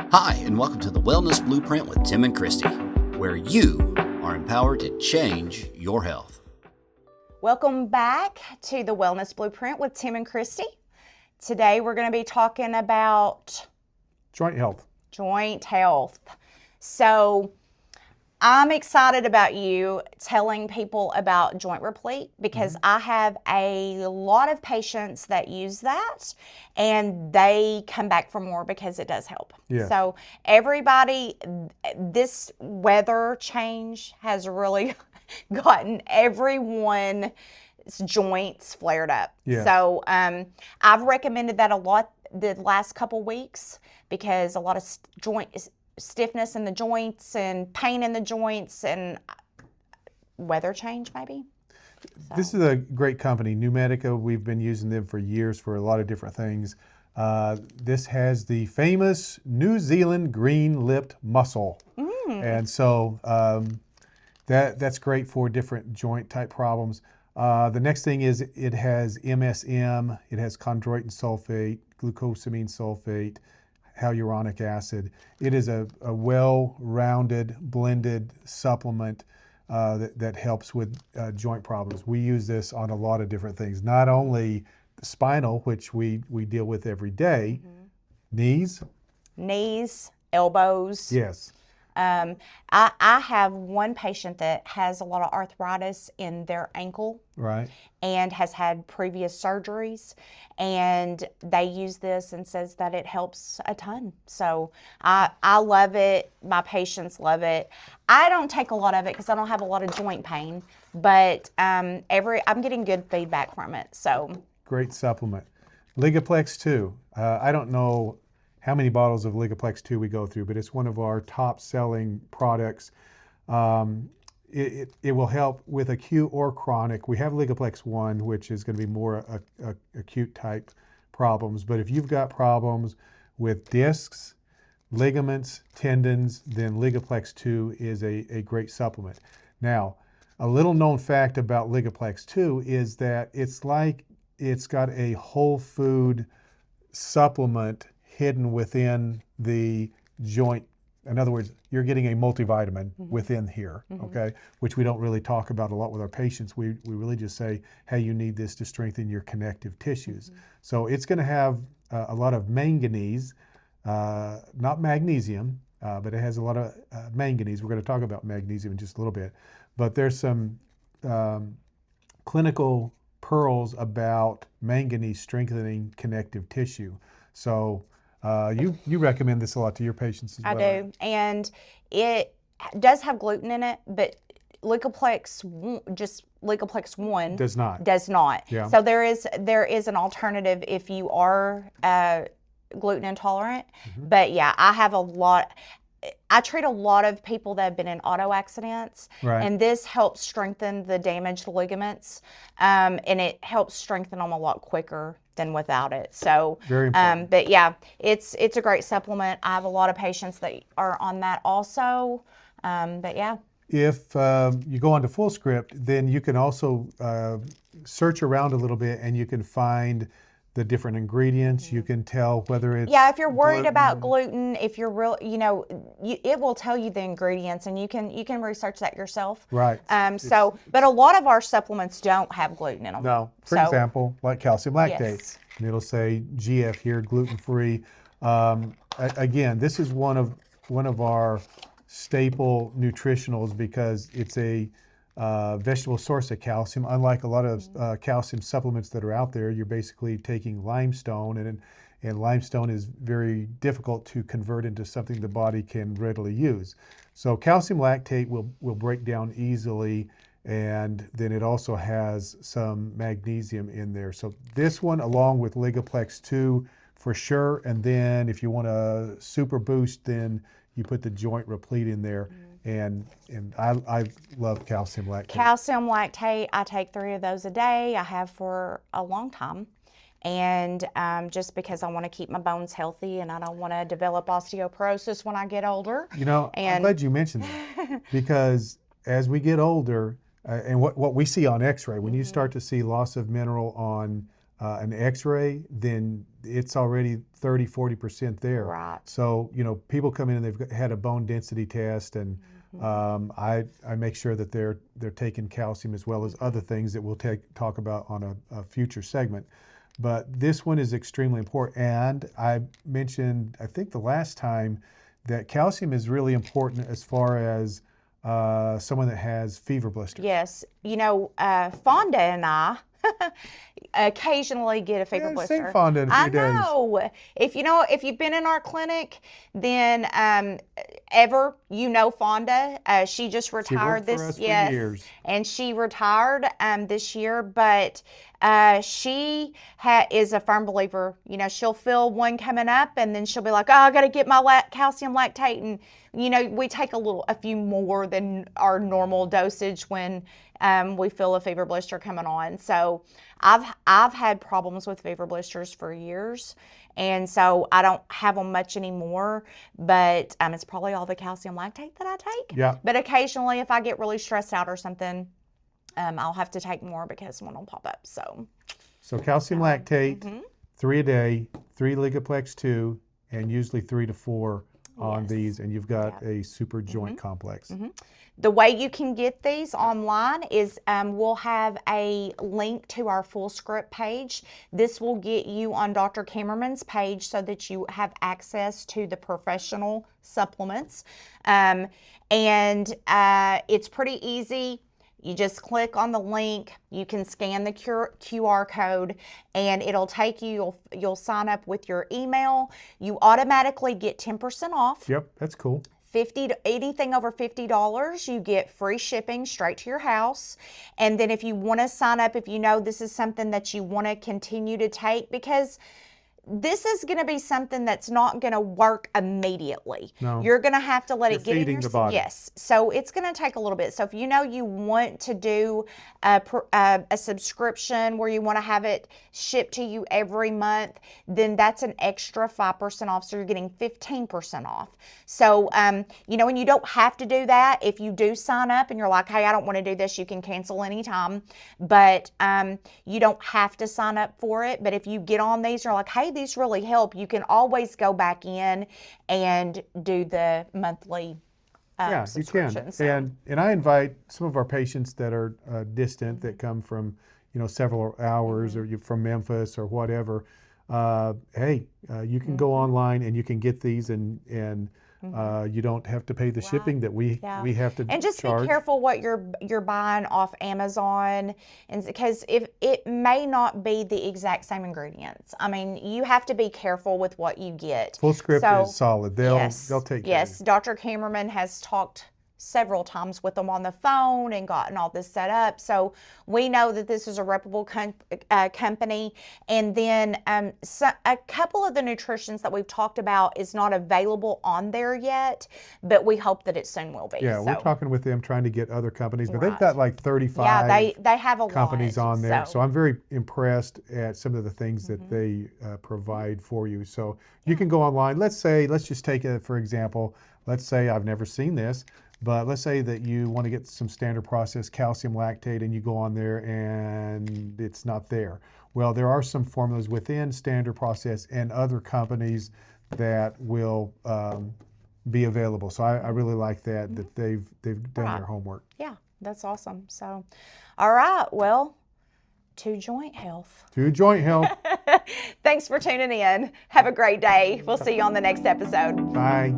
Hi, and welcome to the Wellness Blueprint with Tim and Christy, where you are empowered to change your health. Welcome back to the Wellness Blueprint with Tim and Christy. Today we're going to be talking about Joint health. Joint health. So I'm excited about you telling people about Joint Replete because I have a lot of patients that use that and they come back for more because it does help. Yeah. So everybody, this weather change has really gotten everyone's joints flared up. Yeah. So I've recommended that a lot the last couple weeks because a lot of joint stiffness in the joints and pain in the joints and weather change maybe. So. This is a great company, New Medica. We've been using them for years for a lot of different things. This has the famous New Zealand green-lipped mussel. And so that's great for different joint type problems. The next thing is it has MSM, it has chondroitin sulfate, glucosamine sulfate, hyaluronic acid. It is a well-rounded, blended supplement that helps with joint problems. We use this on a lot of different things, not only spinal, which we deal with every day, knees, elbows. Yes. I have one patient that has a lot of arthritis in their ankle. Right. And has had previous surgeries, and they use this and says that it helps a ton. So I love it. My patients love it. I don't take a lot of it because I don't have a lot of joint pain, but I'm getting good feedback from it. So great supplement. Ligaplex 2. I don't know how many bottles of Ligaplex 2 we go through, but it's one of our top selling products. It will help with acute or chronic. We have Ligaplex 1, which is going to be more acute type problems. But if you've got problems with discs, ligaments, tendons, then Ligaplex 2 is a great supplement. Now, a little known fact about Ligaplex 2 is that it's got a whole food supplement hidden within the joint. In other words, you're getting a multivitamin within here, okay, which we don't really talk about a lot with our patients. We really just say, hey, you need this to strengthen your connective tissues. So it's going to have a lot of manganese, not magnesium, but it has a lot of manganese. We're going to talk about magnesium in just a little bit. But there's some clinical pearls about manganese strengthening connective tissue. So you recommend this a lot to your patients as well. I do, and it does have gluten in it, but Ligaplex 1 Does not. Yeah. So there is an alternative if you are gluten intolerant. But yeah, I treat a lot of people that have been in auto accidents, and this helps strengthen the damaged ligaments, and it helps strengthen them a lot quicker than without it. So, very important. But yeah, it's a great supplement. I have a lot of patients that are on that also. But yeah. If you go onto FullScript, then you can also search around a little bit and you can find the different ingredients. You can tell whether it's if you're worried about gluten, if you're it will tell you the ingredients, and you can research that yourself. Right. But a lot of our supplements don't have gluten in them. No. For example, like calcium lactate, Yes. and it'll say GF here, gluten free. Again, this is one of our staple nutritionals because it's a vegetable source of calcium. Unlike a lot of calcium supplements that are out there, you're basically taking limestone, and limestone is very difficult to convert into something the body can readily use. So calcium lactate will break down easily, and then it also has some magnesium in there. So this one, along with Ligaplex 2 for sure, and then if you want a super boost, then you put the Joint Replete in there. And I love calcium lactate. Calcium lactate, I take 3 of those a day. I have for a long time. And just because I want to keep my bones healthy and I don't want to develop osteoporosis when I get older. I'm glad you mentioned that because as we get older, and what we see on x-ray, when you start to see loss of mineral on an x-ray, then it's already 30-40% there. Right. So, people come in and they've had a bone density test, and I make sure that they're taking calcium as well as other things that we'll talk about on a future segment. But this one is extremely important. And I mentioned, I think the last time, that calcium is really important as far as someone that has fever blisters. Yes. Fonda and I occasionally get a fever blister. Seen Fonda in a few days. I know. If you've been in our clinic, then Fonda. She just retired She worked for us for years. And she retired this year, but she is a firm believer. She'll feel one coming up, and then she'll be like, "Oh, I got to get my calcium lactate," and we take a few more than our normal dosage when we feel a fever blister coming on. So I've had problems with fever blisters for years, and so I don't have them much anymore. But it's probably all the calcium lactate that I take. Yeah. But occasionally, if I get really stressed out or something, I'll have to take more because one will pop up. So calcium lactate, 3 a day, 3 Ligaplex 2, and usually 3 to 4 on these, and you've got a super joint complex. The way you can get these online is we'll have a link to our full script page. This will get you on Dr. Kimmerman's page so that you have access to the professional supplements. And it's pretty easy. You just click on the link, you can scan the QR code, and it'll take you, you'll sign up with your email. You automatically get 10% off. Yep, that's cool. Anything over $50, you get free shipping straight to your house. And then if you want to sign up, if this is something that you want to continue to take, because this is going to be something that's not going to work immediately. No. You're going to have to let You're it get in feeding your the body. Yes. So it's going to take a little bit. So if you want to do a subscription where you want to have it shipped to you every month, then that's an extra 5% off. So you're getting 15% off. So, and you don't have to do that. If you do sign up and you're like, hey, I don't want to do this, you can cancel anytime. But you don't have to sign up for it. But if you get on these, you're like, hey, these really help, you can always go back in and do the monthly subscription. You can. And I invite some of our patients that are distant, that come from several hours, or you're from Memphis or whatever. You can go online and you can get these, and you don't have to pay the shipping that we have to and just charge. Be careful what you're buying off Amazon, and because if it may not be the exact same ingredients. I mean, you have to be careful with what you get. Full script is solid. They'll take care of you. Dr. Kimmerman has talked several times with them on the phone and gotten all this set up. So we know that this is a reputable company. And then a couple of the nutritions that we've talked about is not available on there yet, but we hope that it soon will be. Yeah, we're talking with them, trying to get other companies, but they've got like 35 they have a companies lot, on there. So I'm very impressed at some of the things that they provide for you. So you can go online. Let's just take it for example. Let's say I've never seen this, but let's say that you want to get some standard process calcium lactate, and you go on there and it's not there. Well, there are some formulas within standard process and other companies that will be available. So I really like that they've done their homework. Yeah, that's awesome. So, all right, well, to joint health. To joint health. Thanks for tuning in. Have a great day. We'll see you on the next episode. Bye.